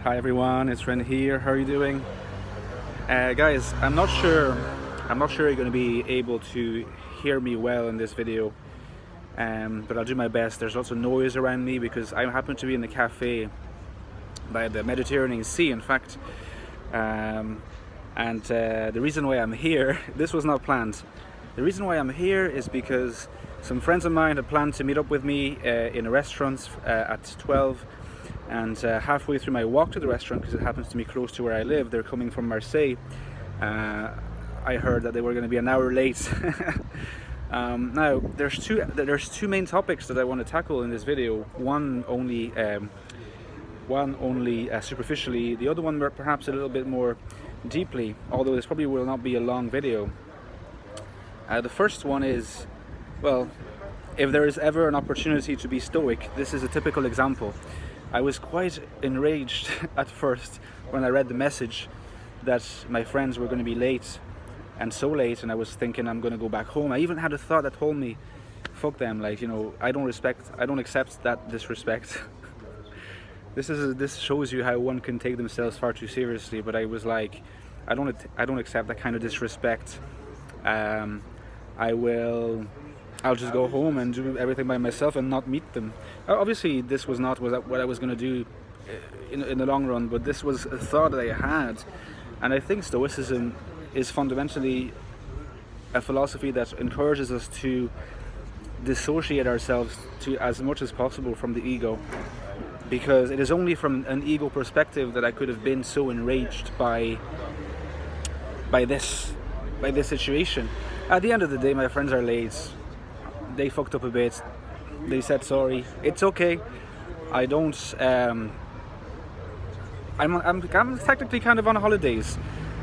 Hi everyone, it's Ren here. How are you doing? Guys, I'm not sure you're going to be able to hear me well in this video, but I'll do my best. There's lots of noise around me because I happen to be in the cafe by the Mediterranean Sea, in fact. The reason why I'm here, this was not planned. The reason why I'm here is because some friends of mine had planned to meet up with me in a restaurant at 12. And halfway through my walk to the restaurant, because it happens to be close to where I live, they're coming from Marseille. I heard that they were going to be an hour late. Now, there's two main topics that I want to tackle in this video. One only superficially, the other one perhaps a little bit more deeply. Although this probably will not be a long video. The first one is, well, if there is ever an opportunity to be stoic, this is a typical example. I was quite enraged at first when I read the message that my friends were going to be late, and so late, and I was thinking I'm going to go back home. I even had a thought that told me, fuck them, like, you know, I don't accept that disrespect. This shows you how one can take themselves far too seriously, but I was like, I don't accept that kind of disrespect. I'll just go home and do everything by myself and not meet them. Obviously, this was not what I was going to do in the long run, but this was a thought that I had. And I think Stoicism is fundamentally a philosophy that encourages us to dissociate ourselves as much as possible from the ego. Because it is only from an ego perspective that I could have been so enraged by this situation. At the end of the day, my friends are late. They fucked up a bit. They said sorry. It's okay. I don't. I'm technically kind of on holidays,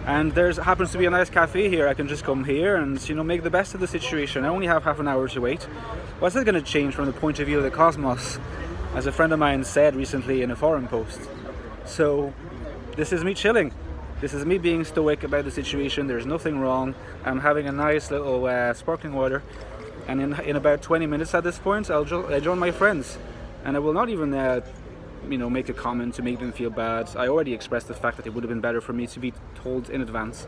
and happens to be a nice cafe here. I can just come here and make the best of the situation. I only have half an hour to wait. What's that going to change from the point of view of the cosmos, as a friend of mine said recently in a forum post? So this is me chilling. This is me being stoic about the situation. There's nothing wrong. I'm having a nice little sparkling water. And in about 20 minutes at this point, I'll join my friends. And I will not even, make a comment to make them feel bad. I already expressed the fact that it would have been better for me to be told in advance.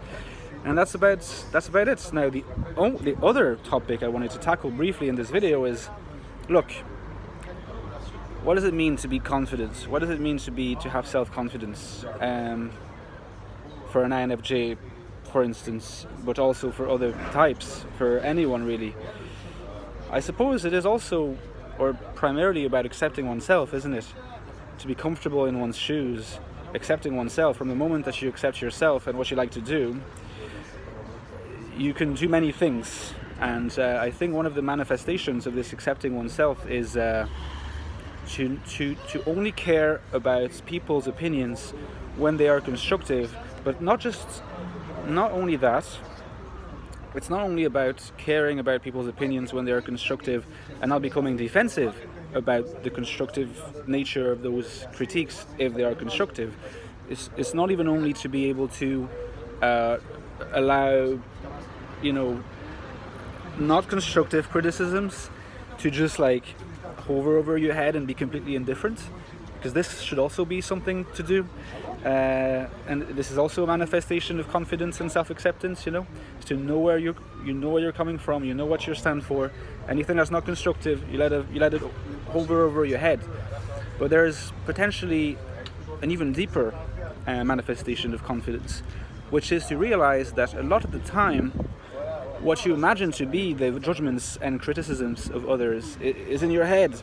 And that's about it. Now, the other topic I wanted to tackle briefly in this video is, look, what does it mean to be confident? What does it mean to have self-confidence? For an INFJ, for instance, but also for other types, for anyone really. I suppose it is also, or primarily, about accepting oneself, isn't it? To be comfortable in one's shoes, accepting oneself. From the moment that you accept yourself and what you like to do, you can do many things. And I think one of the manifestations of this accepting oneself is to only care about people's opinions when they are constructive, but not only that. It's not only about caring about people's opinions when they are constructive and not becoming defensive about the constructive nature of those critiques if they are constructive. It's not even only to be able to allow, not constructive criticisms to just like hover over your head and be completely indifferent, because this should also be something to do. And this is also a manifestation of confidence and self-acceptance, is to know where you're coming from, you know what you stand for. Anything that's not constructive, you let it hover over your head. But there is potentially an even deeper manifestation of confidence, which is to realize that a lot of the time, what you imagine to be the judgments and criticisms of others is in your head.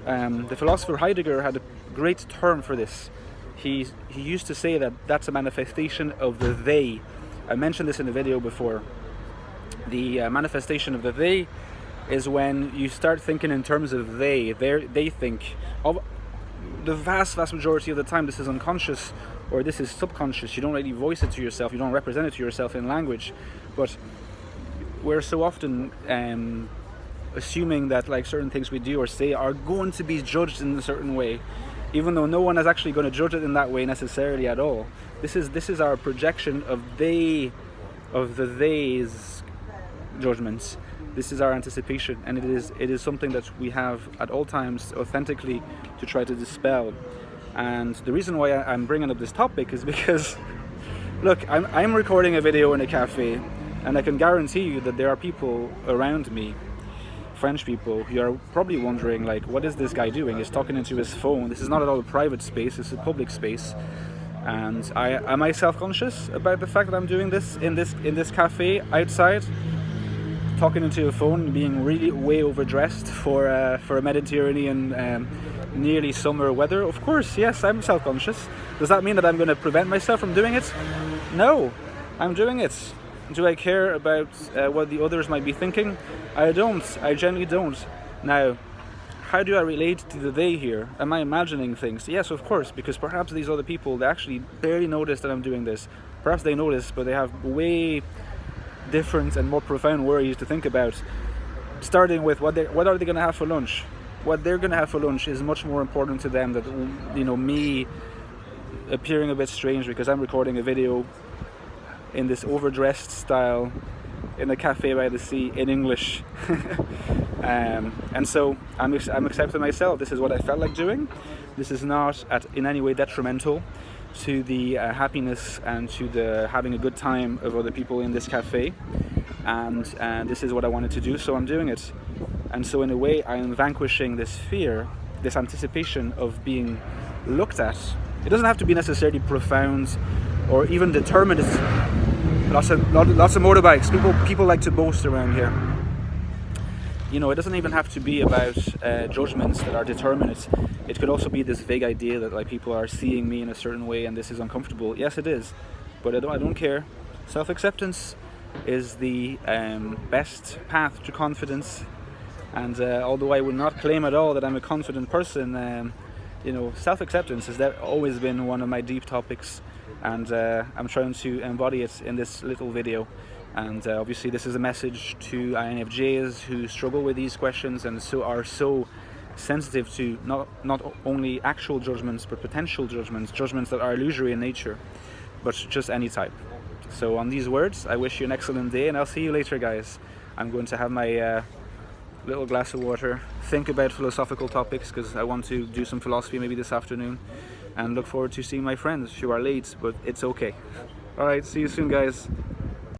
The philosopher Heidegger had a great term for this. He used to say that that's a manifestation of the they. I mentioned this in a video before. The manifestation of the they is when you start thinking in terms of they think. Of the vast majority of the time, this is unconscious or this is subconscious. You don't really voice it to yourself. You don't represent it to yourself in language. But we're so often assuming that like certain things we do or say are going to be judged in a certain way, even though no one is actually going to judge it in that way necessarily at all. This is our projection of the they's judgments. This is our anticipation, and it is something that we have at all times authentically to try to dispel. And the reason why I'm bringing up this topic is because, look, I'm recording a video in a cafe, and I can guarantee you that there are people around me, French people, who are probably wondering, like, what is this guy doing? He's talking into his phone. This is not at all a private space, it's a public space. And am I self-conscious about the fact that I'm doing this in this cafe outside, talking into a phone, being really way overdressed for a Mediterranean nearly summer weather? Of course, yes, I'm self-conscious. Does that mean that I'm going to prevent myself from doing it? No, I'm doing it. Do I care about what the others might be thinking? I don't. I genuinely don't. Now, how do I relate to the they here? Am I imagining things? Yes, of course, because perhaps these other people, they actually barely notice that I'm doing this. Perhaps they notice, but they have way different and more profound worries to think about. Starting with what are they going to have for lunch? What they're going to have for lunch is much more important to them than, me appearing a bit strange because I'm recording a video in this overdressed style in a cafe by the sea in English. And so I'm accepting myself. This is what I felt like doing. This is not in any way detrimental to the happiness and to the having a good time of other people in this cafe. And this is what I wanted to do, so I'm doing it. And so in a way I am vanquishing this fear, this anticipation of being looked at. It doesn't have to be necessarily profound or even determined. Lots of motorbikes. People like to boast around here. It doesn't even have to be about judgments that are determinate. It could also be this vague idea that like people are seeing me in a certain way and this is uncomfortable. Yes, it is, but I don't care. Self-acceptance is the best path to confidence. And although I would not claim at all that I'm a confident person, self-acceptance has always been one of my deep topics, and I'm trying to embody it in this little video. And obviously this is a message to INFJs who struggle with these questions and are so sensitive to not only actual judgments but potential judgments that are illusory in nature, but just any type. So on these words, I wish you an excellent day, and I'll see you later, guys. I'm going to have my little glass of water, think about philosophical topics, because I want to do some philosophy maybe this afternoon, and look forward to seeing my friends who are late, but it's okay. Alright, see you soon, guys.